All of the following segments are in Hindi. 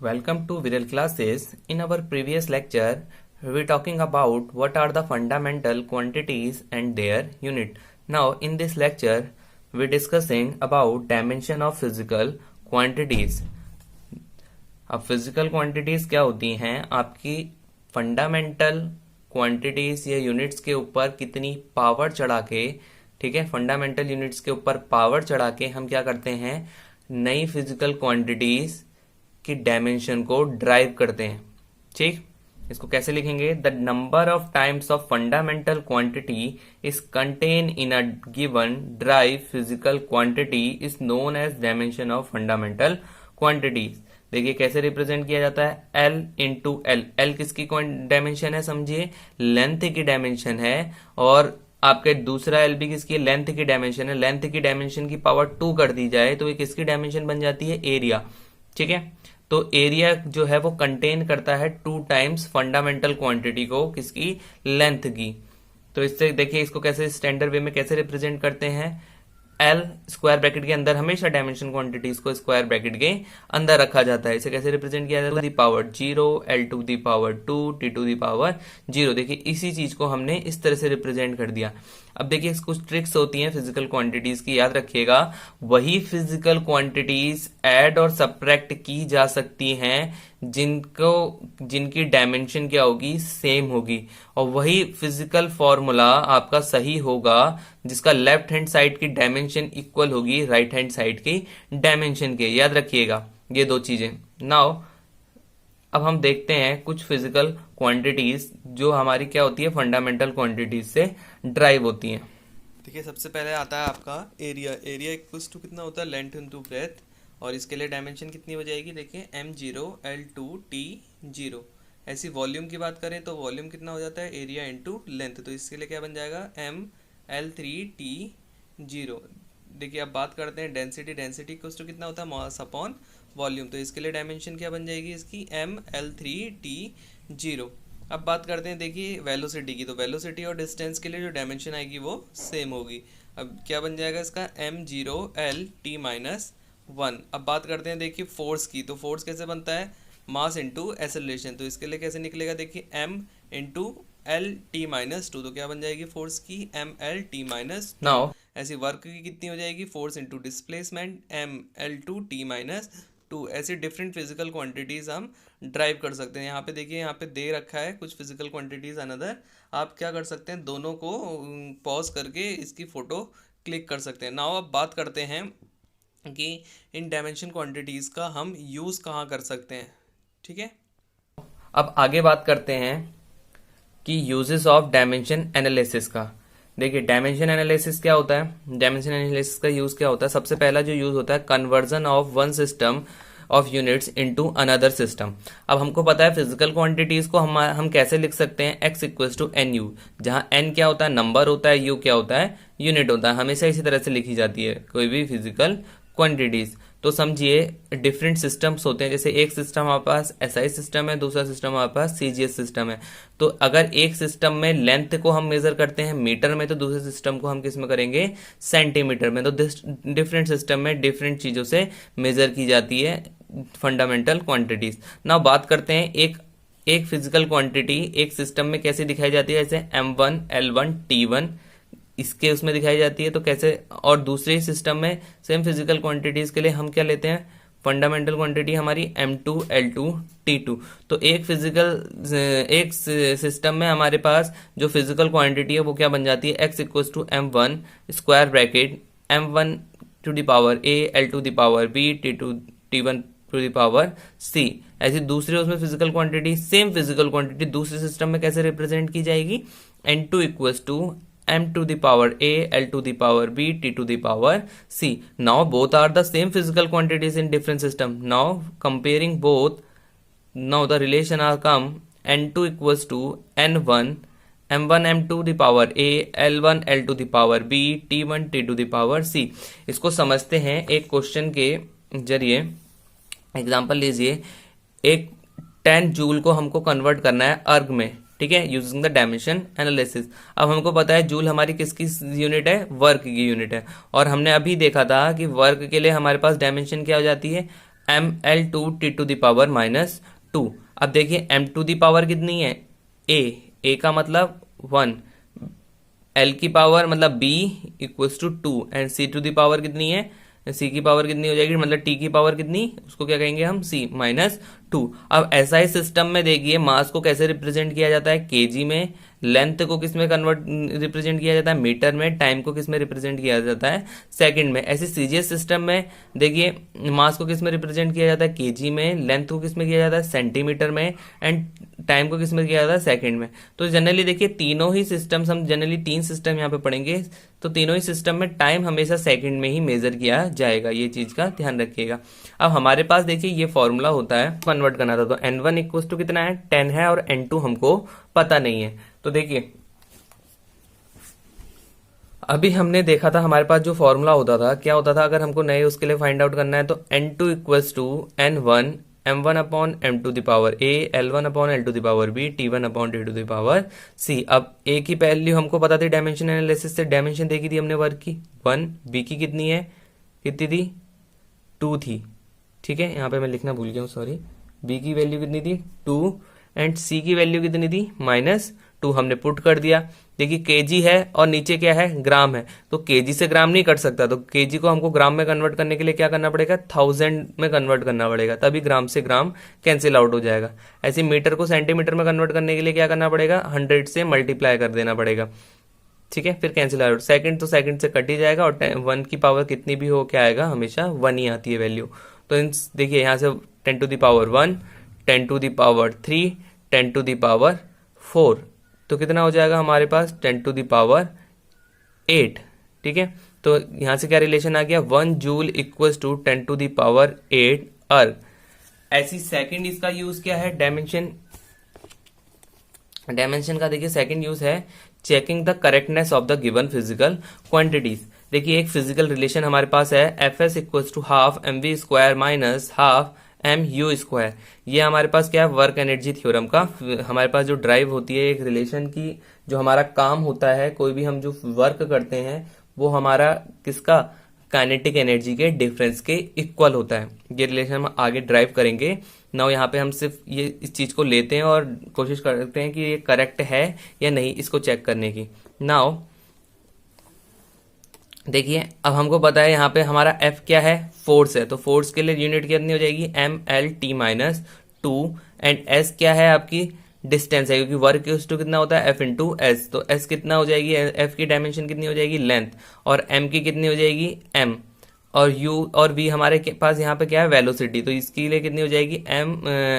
Welcome to Viral Classes. In our previous lecture, we were talking about what are the fundamental quantities and their unit. Now, in this lecture, we are discussing about dimension of physical quantities. अब physical quantities क्या होती हैं? आपकी fundamental quantities या units के ऊपर कितनी power चढ़ा के, ठीक है, fundamental units के ऊपर power चढ़ा के हम क्या करते हैं, नई physical quantities की डायमेंशन को ड्राइव करते हैं. ठीक, इसको कैसे लिखेंगे? The number of times of fundamental quantity is contain in a given derive physical quantity is known as dimension of fundamental quantities. देखिए कैसे रिप्रेजेंट किया जाता है, L इंटू एल. एल किसकी डायमेंशन है? समझिए लेंथ की डायमेंशन है, और आपके दूसरा एल भी किसकी लेंथ की डायमेंशन है. लेंथ की डायमेंशन की पावर 2 कर दी जाए तो ये किसकी डायमेंशन बन जाती है? एरिया. ठीक है, तो एरिया जो है वो कंटेन करता है 2 टाइम्स फंडामेंटल क्वांटिटी को, किसकी? लेंथ की. तो इससे देखिए इसको कैसे स्टैंडर्ड वे में कैसे रिप्रेजेंट करते हैं. एल स्क्वायर ब्रैकेट के अंदर हमेशा डायमेंशन क्वांटिटीज को स्क्वायर ब्रैकेट के अंदर रखा जाता है. इसे कैसे रिप्रेजेंट किया जाता है? The power 0, L to the power 2, T to the power 0. देखिए इसी चीज को हमने इस तरह से रिप्रेजेंट कर दिया. अब देखिए कुछ ट्रिक्स होती हैं फिजिकल क्वांटिटीज की, याद रखिएगा. वही फिजिकल क्वांटिटीज ऐड और सब्ट्रैक्ट की जा सकती हैं जिनकी डायमेंशन क्या होगी? सेम होगी. और वही फिजिकल फॉर्मूला आपका सही होगा जिसका लेफ्ट हैंड साइड की डायमेंशन इक्वल होगी राइट हैंड साइड की डायमेंशन के. याद रखिएगा ये दो चीजें. नाउ अब हम देखते हैं कुछ फिजिकल क्वांटिटीज जो हमारी क्या होती है, फंडामेंटल क्वांटिटीज से ड्राइव होती हैं. देखिए सबसे पहले आता है आपका एरिया. एरिया इक्वल्स टू कितना होता है? Length into breadth. और इसके लिए डायमेंशन कितनी हो जाएगी? देखिए m0 l2 t0. ऐसी वॉल्यूम की बात करें तो वॉल्यूम कितना हो जाता है? Area into length. तो इसके लिए क्या बन जाएगा? m l3 t0. देखिए अब बात करते हैं डेंसिटी. डेंसिटी इक्वल्स टू कितना होता है? Mass upon volume. तो इसके लिए डायमेंशन क्या बन जाएगी इसकी? m l3 t0. अब बात करते हैं देखिए वेलोसिटी की. तो वेलोसिटी और डिस्टेंस के लिए जो डायमेंशन आएगी वो सेम होगी. अब क्या बन जाएगा इसका? m0 l t minus 1. अब बात करते हैं देखिए फोर्स की. तो फोर्स कैसे बनता है? Mass into acceleration. तो इसके लिए कैसे निकलेगा? देखिए m into L T minus 2. तो क्या बन जाएगी फोर्स की? m l t minus 2. ऐसी वर्क की कितनी हो जाएगी? Force into displacement m l2 t minus 2. ऐसी डिफरेंट फिजिकल क्वांटिटीज हम ड्राइव कर सकते हैं. यहाँ पे देखिए यहाँ पे दे रखा है कुछ फिजिकल क्वांटिटीज अनदर. आप क्या कर सकते हैं? दोनों को पॉज करके इसकी फोटो क्लिक कर सकते हैं. नाउ अब बात करते हैं कि इन डायमेंशन क्वांटिटीज का हम यूज कहाँ कर सकते हैं. ठीक है, अब आगे बात करते हैं कि यूजेस ऑफ डायमेंशन एनालिसिस का. देखिए डायमेंशन एनालिसिस क्या होता है? डायमेंशन एनालिसिस का यूज क्या होता है? सबसे पहला जो यूज होता है conversion of one system of units into another system. अब हमको पता है फिजिकल क्वांटिटीज को हम कैसे लिख सकते हैं? x equals to n u, जहां n क्या होता है? नंबर होता है, u क्या होता है? यूनिट होता है. हमेशा इसी तरह से लिखी जाती है कोई भी फिजिकल क्वांटिटीज. तो समझिए डिफरेंट सिस्टम्स होते हैं. जैसे एक सिस्टम हमारे पास एसआई सिस्टम है, दूसरा सिस्टम हमारे पास सीजीएस सिस्टम है. तो अगर एक सिस्टम में लेंथ को हम मेजर करते हैं मीटर में, तो दूसरे सिस्टम को हम किस में करेंगे? सेंटीमीटर में. तो डिफरेंट सिस्टम में डिफरेंट चीजों से मेजर की जाती है फंडामेंटल क्वांटिटीज. नाउ बात करते हैं एक फिजिकल क्वांटिटी एक सिस्टम में कैसे दिखाई जाती है? जैसे m1 l1 t1 इसके उसमें दिखाई जाती है. तो कैसे? और दूसरे सिस्टम में सेम फिजिकल क्वांटिटीज के लिए हम क्या लेते हैं? फंडामेंटल क्वांटिटी हमारी m2 l2 t2. तो एक सिस्टम में हमारे पास जो फिजिकल क्वांटिटी है वो क्या बन जाती है? x equals to m1 square bracket m1 to the power a l to the power b t1 to the power c. ऐसी दूसरी उसमें physical quantity, same physical quantity दूसरे सिस्टम में कैसे रिप्रेजेंट की जाएगी? n2 equals to m to the power a, l to the power b, t to the power c. Now both are the same physical quantities in different system. Now comparing both, now the relation are come n2 equals to n1 m1 m to the power a, l1 l to the power b, t1 t to the power c. इसको समझते हैं एक क्वेश्चन के जरिए. एग्जाम्पल लीजिए, एक 10 जूल को हमको कन्वर्ट करना है अर्ग में. ठीक है, यूजिंग द डायमेंशन एनालिसिस. अब हमको पता है जूल हमारी किसकी यूनिट है? वर्क की यूनिट है. और हमने अभी देखा था कि वर्क के लिए हमारे पास डायमेंशन क्या हो जाती है? ml2t⁻²। अब देखिए m टू दी पावर कितनी है, a का मतलब 1, l की पावर मतलब b equals to 2 and c to the power कितनी है, c की पावर कितनी हो जाएगी, मतलब t की पावर कितनी, उसको क्या कहेंगे हम, c -2। अब SI सिस्टम में देखिए मास को कैसे रिप्रेजेंट किया जाता है, केजी में, लेंथ को किस में कन्वर्ट रिप्रेजेंट किया जाता है, मीटर में, टाइम को किस में रिप्रेजेंट किया जाता है, सेकंड में। ऐसे सीजीएस सिस्टम में देखिए मास को किस में रिप्रेजेंट किया जाता है, केजी में, लेंथ को किस में किया जाता है, सेंटीमीटर में, एंड टाइम को किस में किया जाता है, सेकंड में। तो जनरली देखिए तीनों ही सिस्टम्स, हम जनरली 3 सिस्टम यहाँ पे पढ़ेंगे, तो तीनों ही सिस्टम में टाइम हमेशा सेकंड में ही मेजर किया जाएगा, ये चीज का ध्यान रखिएगा। अब हमारे पास देखिए ये फॉर्मूला होता है, कन्वर्ट करना था, तो n1 इक्वल टू कितना है, 10 है, और n2 हमको पता नहीं है। तो देखिए अभी हमने देखा था हमारे पास जो फॉर्मूला होता था, क्या होता था, अगर हमको नए उसके लिए फाइंड आउट करना है तो n2 equals to n1 m1 upon m to the power a, l1 upon l to the power b, t1 upon t to the power c। अब a की वैल्यू हमको पता थी, डायमेंशन एनालिसिस से डायमेंशन देखी थी हमने वर्क की 1, b की कितनी है, कितनी थी, 2 थी, ठीक है, यहाँ पे मैं लिखना भूल गया हूँ, सॉरी। b की वैल्यू कितनी थी, 2, एंड c की वैल्यू कितनी थी, -2। हमने पुट कर दिया, देखिए केजी है और नीचे क्या है, ग्राम है, तो केजी से ग्राम नहीं कट सकता, तो केजी को हमको ग्राम में कन्वर्ट करने के लिए क्या करना पड़ेगा, 1000 में कन्वर्ट करना पड़ेगा, तभी ग्राम से ग्राम कैंसिल आउट हो जाएगा। ऐसे मीटर को सेंटीमीटर में कन्वर्ट करने के लिए क्या करना पड़ेगा, 100 से मल्टीप्लाई कर देना पड़ेगा, ठीक है, फिर कैंसिल आउट, सेकंड तो सेकंड से कट ही जाएगा, और 1 की पावर कितनी भी हो क्या आएगा, हमेशा 1 ही आती है वैल्यू। तो देखिए यहाँ से 10 to the power 1, 10 to the power 3, 10 to the power 4, तो कितना हो जाएगा हमारे पास, 10 टू द पावर 8, ठीक है। तो यहां से क्या रिलेशन आ गया, 1 joule equals to 10 to the power 8 erg. ऐसी सेकंड इसका यूज क्या है, डायमेंशन, डायमेंशन का देखिए सेकंड यूज है checking the correctness of the given physical quantities. देखिए एक फिजिकल रिलेशन हमारे पास है, Fs equals to half mv² minus half mu²। ये हमारे पास क्या है, वर्क एनर्जी थ्योरम का हमारे पास जो ड्राइव होती है एक रिलेशन की, जो हमारा काम होता है, कोई भी हम जो वर्क करते हैं वो हमारा किसका, काइनेटिक एनर्जी के डिफरेंस के इक्वल होता है। ये रिलेशन हम आगे ड्राइव करेंगे। नाउ यहाँ पे हम सिर्फ ये इस चीज को लेते हैं और कोशिश करते हैं कि ये करेक्ट है या नहीं, इसको चेक करने की। नाउ देखिए अब हमको पता है यहाँ पे हमारा F क्या है, फोर्स है, तो फोर्स के लिए यूनिट कितनी हो जाएगी, mlt-2, एंड S क्या है आपकी, डिस्टेंस है, क्योंकि वर्क इक्वल्स टू कितना होता है, F इंटू S, तो S कितना हो जाएगी, F की डायमेंशन कितनी हो जाएगी, लेंथ, और M की कितनी हो जाएगी, M, और U और V हमारे पास यहाँ पे क्या है, वेलोसिटी, तो इसके लिए कितनी हो जाएगी,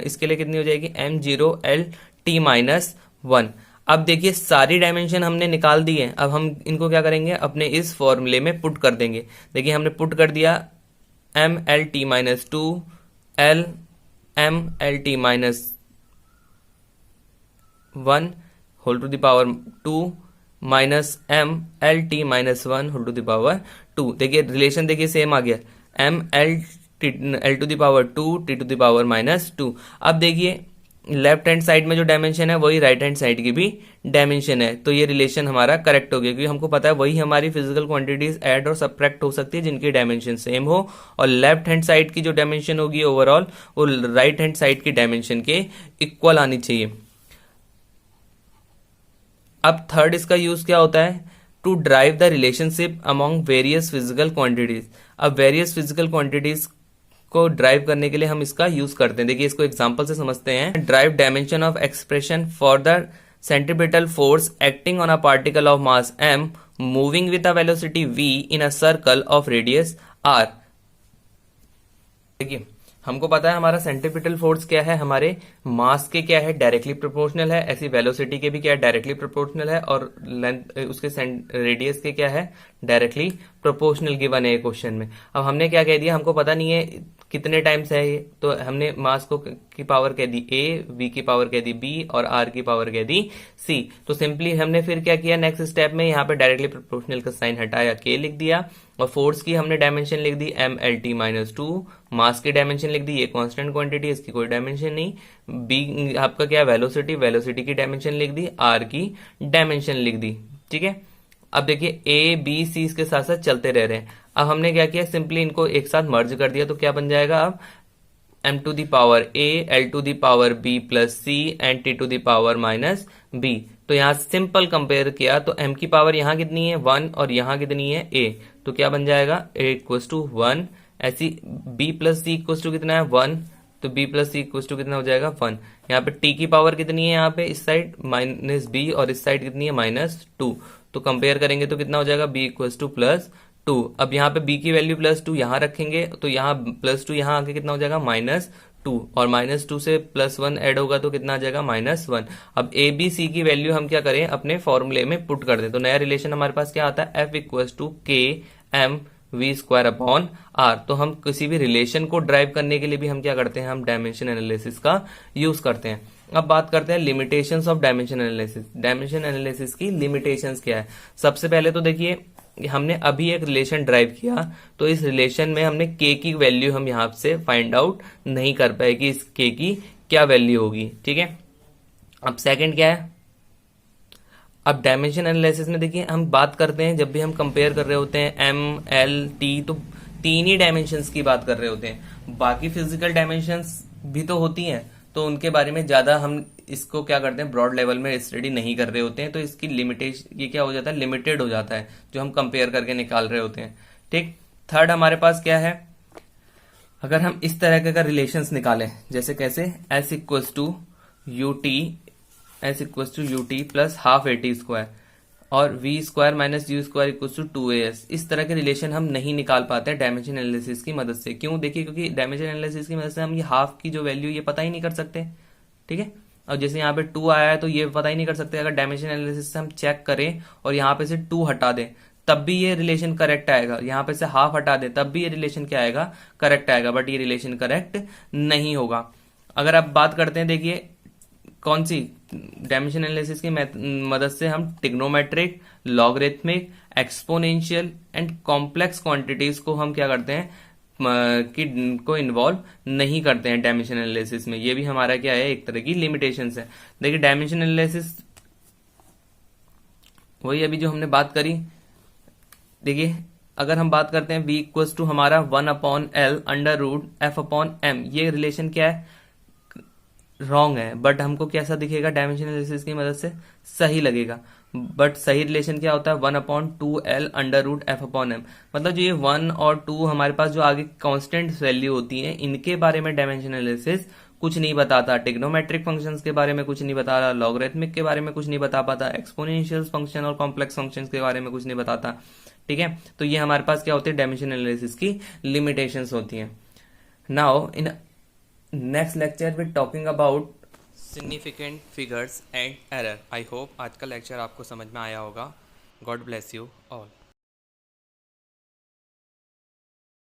इसके लिए कितनी हो जाएगी, m0lt-1। अब देखिए सारी डायमेंशन हमने निकाल दी है, अब हम इनको क्या करेंगे, अपने इस फॉर्मूले में पुट कर देंगे। देखिए हमने पुट कर दिया mlt-2 l mlt-1 whole to the power 2 minus mlt-1 whole to the power 2। देखिए रिलेशन देखिए सेम आ गया, l to the power 2 t to the power -2। अब देखिए लेफ्ट हैंड साइड में जो डायमेंशन है वही राइट हैंड साइड की भी डायमेंशन है, तो ये रिलेशन हमारा करेक्ट हो गया, क्योंकि हमको पता है वही हमारी फिजिकल क्वांटिटीज ऐड और सबट्रैक्ट हो सकती है जिनकी डायमेंशन सेम हो, और लेफ्ट हैंड साइड की जो डायमेंशन होगी ओवरऑल वो राइट हैंड साइड की डायमेंशन के इक्वल आनी चाहिए। अब थर्ड इसका यूज क्या होता है, to derive the relationship among various physical quantities. अब वेरियस फिजिकल क्वांटिटीज को ड्राइव करने के लिए हम इसका यूज करते हैं। देखिए इसको एग्जांपल से समझते हैं। Drive dimension of expression for the centripetal force acting on a particle of mass m moving with a velocity v in a circle of radius r। देखिए हमको पता है हमारा सेंट्रीपिटल फोर्स क्या है, हमारे मास के क्या है, डायरेक्टली प्रोपोर्शनल है, ऐसी वेलोसिटी के भी क्या है, डायरेक्टली प्रोपोर्शनल है, और लेंथ उसके रेडियस के क्या है, डायरेक्टली प्रोपोर्शनल गिवन है क्वेश्चन में। अब हमने क्या कह दिया, हमको पता नहीं है कितने टाइम्स है ये, तो हमने मास को की पावर कह दी a, v की पावर कह दी b, और r की पावर कह दी c। तो सिंपली हमने फिर क्या किया, नेक्स्ट स्टेप में यहाँ पे डायरेक्टली प्रोपोर्शनल का साइन हटाया, k लिख दिया, और फोर्स की हमने डायमेंशन लिख दी mlt-2, मास की डायमेंशन लिख दी, ये कांस्टेंट क्वांटिटी, इसकी कोई डायमेंशन नहीं, b आपका क्या वेलोसिटी, वेलोसिटी की डायमेंशन लिख दी, r की डायमेंशन लिख दी, ठीक है। अब देखिए a b c इसके साथ साथ चलते रह रहे हैं। अब हमने क्या किया, सिंपली इनको एक साथ मर्ज कर दिया, तो क्या बन जाएगा, अब m to the power a, l to the power b plus c and t to the power minus b। तो यहाँ सिंपल कंपेयर किया तो m की पावर यहाँ कितनी है 1 और यहाँ कितनी है a, तो क्या बन जाएगा a इक्वल टू 1। ऐसी b plus c equal to कितना है 1, तो b plus c equal to कितना हो जाएगा 1। यहाँ पे t की पावर कितनी है यहाँ पे इस साइड माइनस b और इस साइड कितनी है -2, तो कंपेयर करेंगे तो कितना हो जाएगा b इक्वल टू +2। अब यहाँ पे b की वैल्यू +2 यहाँ रखेंगे तो यहाँ +2 यहाँ आके कितना हो जाएगा -2 और -2 से +1 ऐड होगा तो कितना आ जाएगा -1। अब a b c की वैल्यू हम क्या करें अपने फॉर्मूले में पुट कर दें, तो नया रिलेशन हमारे पास क्या आता है f equal to k m v square upon r। तो हम किसी भी रिलेशन को ड्राइव करने के लिए भी हम क्या करते हैं, हम डायमेंशन एनालिसिस का यूज करते हैं। अब बात करते हैं limitations of dimension analysis. Dimension analysis की लिमिटेशंस क्या है। सबसे पहले तो देखिए हमने अभी एक रिलेशन ड्राइव किया तो इस रिलेशन में हमने k की वैल्यू हम यहाँ से फाइंड आउट नहीं कर पाए कि इस k की क्या वैल्यू होगी, ठीक है। अब सेकंड क्या है, अब डायमेंशन एनालिसिस में देखिए हम बात करते हैं जब भी हम कंपेयर कर रहे होते हैं m l t, तो तीन ही डायमेंशंस की बात कर रहे होते हैं। बाकी फिजिकल डायमेंशंस भी तो होती हैं तो उनके बारे में ज्यादा हम इसको क्या करते हैं ब्रॉड लेवल में स्टडी नहीं कर रहे होते हैं, तो इसकी लिमिटेशन ये क्या हो जाता है लिमिटेड हो जाता है जो हम कंपेयर करके निकाल रहे होते हैं, ठीक। थर्ड हमारे पास क्या है, अगर हम इस तरह का रिलेशंस निकालें जैसे कैसे s equals to u t plus half a t square और v square minus u square equals to 2as, इस तरह के रिलेशन हम नहीं निकाल पाते हैं डायमेंशन एनालिसिस की मदद से। क्यों, देखिए क्योंकि डायमेंशन एनालिसिस की मदद से हम ये हाफ की जो वैल्यू ये पता ही नहीं कर सकते, ठीक है। और जैसे यहाँ पे 2 आया है तो ये पता ही नहीं कर सकते, अगर डायमेंशन एनालिसिस से हम चेक करें और यहाँ पे से 2 हटा दें तब भी ये रिलेशन करेक्ट आएगा, यहाँ पे से हाफ हटा दें तब भी ये रिलेशन क्या आएगा करेक्ट आएगा, बट ये रिलेशन करेक्ट नहीं होगा। अगर आप बात करते हैं देखिए कौन सी डायमेंशन एनालिसिस की मदद से हम trigonometric, logarithmic, exponential and complex quantities को हम क्या करते हैं को इन्वॉल्व नहीं करते हैं डायमेंशन एनालिसिस में। ये भी हमारा क्या है एक तरह की लिमिटेशंस है। देखिए डायमेंशन एनालिसिस वही अभी जो हमने बात करी, देखिए अगर हम बात करते हैं v इक्वल्स टू हमारा 1/l अंडर रूट f/m, ये रिलेशन क्या है रॉन्ग है, बट हमको कैसा दिखेगा डायमेंशन एनालिसिस की मदद से सही लगेगा। बट सही रिलेशन क्या होता है 1/2l अंडर रूट f/m, मतलब जो ये 1 और 2 हमारे पास जो आगे कांस्टेंट वैल्यू होती है इनके बारे में डायमेंशन एनालिसिस कुछ नहीं बताता, ट्रिग्नोमेट्रिक फंक्शंस के बारे में कुछ नहीं बता रहा, लॉगरिथमिक के बारे में कुछ नहीं बता पाता, एक्सपोनेंशियल फंक्शन और कॉम्प्लेक्स फंक्शंस के बारे में कुछ नहीं बताता, ठीक है। तो ये हमारे पास क्या होती है डायमेंशन एनालिसिस की लिमिटेशंस होती हैं। Now in next lecture we talking about significant figures and error. I hope आज का लेक्चर आपको समझ में आया होगा। God bless you all.